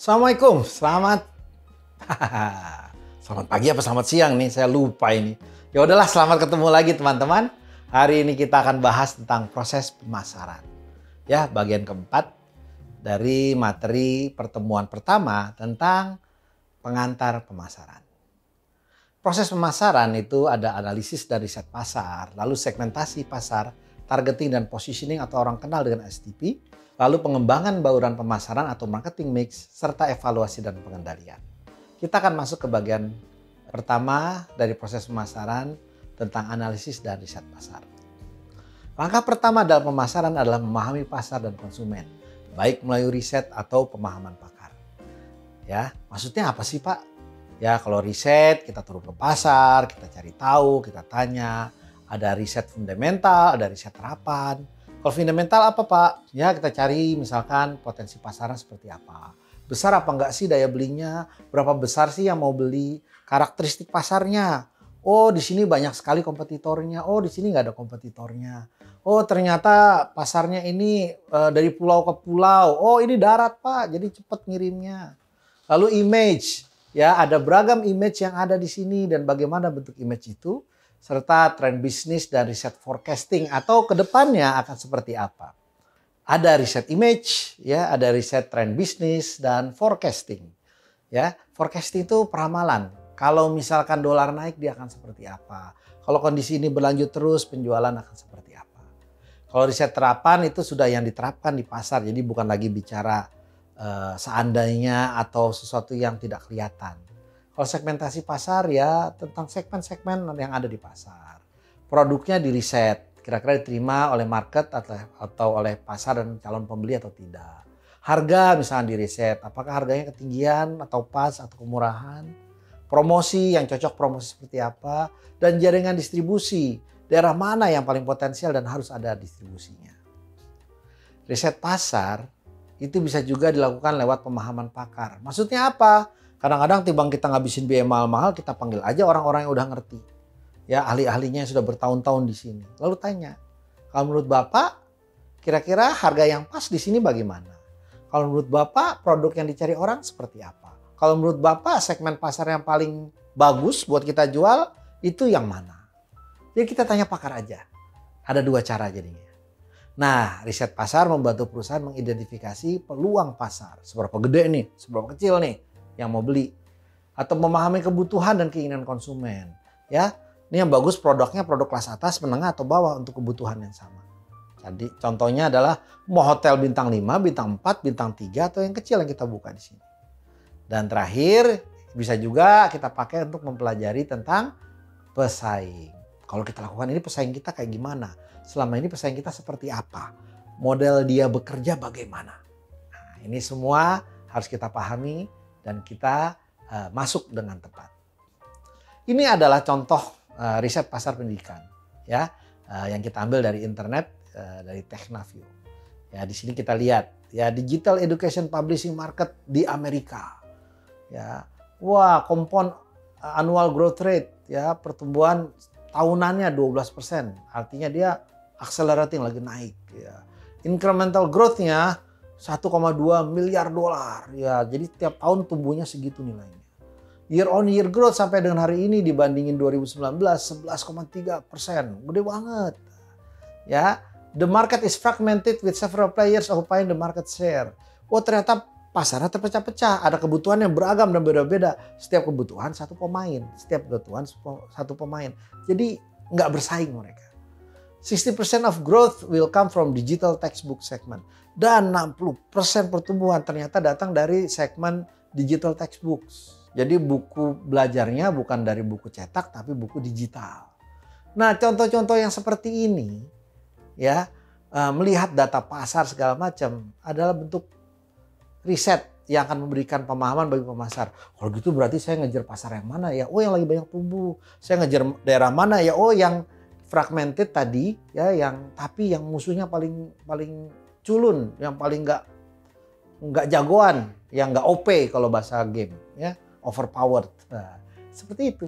Assalamualaikum, selamat pagi apa selamat siang nih, saya lupa ini. Ya udahlah, selamat ketemu lagi teman-teman. Hari ini kita akan bahas tentang proses pemasaran. Ya, bagian keempat dari materi pertemuan pertama tentang pengantar pemasaran. Proses pemasaran itu ada analisis dan riset pasar, lalu segmentasi pasar, targeting dan positioning atau orang kenal dengan STP, lalu pengembangan bauran pemasaran atau marketing mix, serta evaluasi dan pengendalian. Kita akan masuk ke bagian pertama dari proses pemasaran tentang analisis dan riset pasar. Langkah pertama dalam pemasaran adalah memahami pasar dan konsumen, baik melalui riset atau pemahaman pakar. Ya, maksudnya apa sih Pak? Ya, kalau riset kita turun ke pasar, kita cari tahu, kita tanya. Ada riset fundamental, ada riset terapan. Kalau fundamental apa Pak? Ya kita cari misalkan potensi pasarnya seperti apa. Besar apa enggak sih daya belinya? Berapa besar sih yang mau beli? Karakteristik pasarnya. Oh di sini banyak sekali kompetitornya. Oh di sini nggak ada kompetitornya. Oh ternyata pasarnya ini dari pulau ke pulau. Oh ini darat Pak, jadi cepat ngirimnya. Lalu image. Ya ada beragam image yang ada di sini dan bagaimana bentuk image itu. Serta tren bisnis dan riset forecasting atau kedepannya akan seperti apa. Ada riset image, ya, ada riset tren bisnis dan forecasting. Ya, forecasting itu peramalan. Kalau misalkan dolar naik dia akan seperti apa. Kalau kondisi ini berlanjut terus penjualan akan seperti apa. Kalau riset terapan itu sudah yang diterapkan di pasar. Jadi bukan lagi bicara seandainya atau sesuatu yang tidak kelihatan. Kalau segmentasi pasar ya tentang segmen-segmen yang ada di pasar. Produknya diriset, kira-kira diterima oleh market atau oleh pasar dan calon pembeli atau tidak. Harga misalnya diriset, apakah harganya ketinggian atau pas atau kemurahan. Promosi yang cocok promosi seperti apa. Dan jaringan distribusi, daerah mana yang paling potensial dan harus ada distribusinya. Riset pasar itu bisa juga dilakukan lewat pemahaman pakar. Maksudnya apa? Kadang-kadang timbang kita ngabisin biaya mahal-mahal, kita panggil aja orang-orang yang udah ngerti. Ya, ahli-ahlinya yang sudah bertahun-tahun di sini. Lalu tanya, kalau menurut Bapak, kira-kira harga yang pas di sini bagaimana? Kalau menurut Bapak, produk yang dicari orang seperti apa? Kalau menurut Bapak, segmen pasar yang paling bagus buat kita jual, itu yang mana? Jadi kita tanya pakar aja. Ada dua cara jadinya. Nah, riset pasar membantu perusahaan mengidentifikasi peluang pasar. Seberapa gede nih, seberapa kecil nih yang mau beli, atau memahami kebutuhan dan keinginan konsumen. Ya, ini yang bagus produknya produk kelas atas, menengah atau bawah untuk kebutuhan yang sama. Jadi contohnya adalah mau hotel bintang 5, bintang 4, bintang 3 atau yang kecil yang kita buka di sini. Dan terakhir bisa juga kita pakai untuk mempelajari tentang pesaing. Kalau kita lakukan ini pesaing kita kayak gimana? Selama ini pesaing kita seperti apa? Model dia bekerja bagaimana? Nah, ini semua harus kita pahami dan kita masuk dengan tepat. Ini adalah contoh riset pasar pendidikan ya yang kita ambil dari internet dari Technaview. Ya di sini kita lihat ya digital education publishing market di Amerika. Ya. Wah, compound annual growth rate ya pertumbuhan tahunannya 12%. Artinya dia accelerating lagi naik ya. Incremental growth-nya 1,2 miliar dolar. Ya, jadi tiap tahun tumbuhnya segitu nilainya. Year on year growth sampai dengan hari ini dibandingin 2019 11,3%. Gede banget. Ya, the market is fragmented with several players occupying the market share. Oh, ternyata pasarnya terpecah-pecah. Ada kebutuhan yang beragam dan beda-beda. Setiap kebutuhan satu pemain. Setiap kebutuhan satu pemain. Jadi nggak bersaing mereka. 60% of growth will come from digital textbook segment. Dan 60% pertumbuhan ternyata datang dari segmen digital textbooks. Jadi buku belajarnya bukan dari buku cetak tapi buku digital. Nah contoh-contoh yang seperti ini ya melihat data pasar segala macam adalah bentuk riset yang akan memberikan pemahaman bagi pemasar. Kalau gitu berarti saya ngejar pasar yang mana ya? Oh yang lagi banyak tumbuh. Saya ngejar daerah mana ya? Oh yang fragmented tadi ya tapi yang musuhnya paling culun, yang paling nggak jagoan, yang nggak OP kalau bahasa game ya, overpowered. Nah, seperti itu.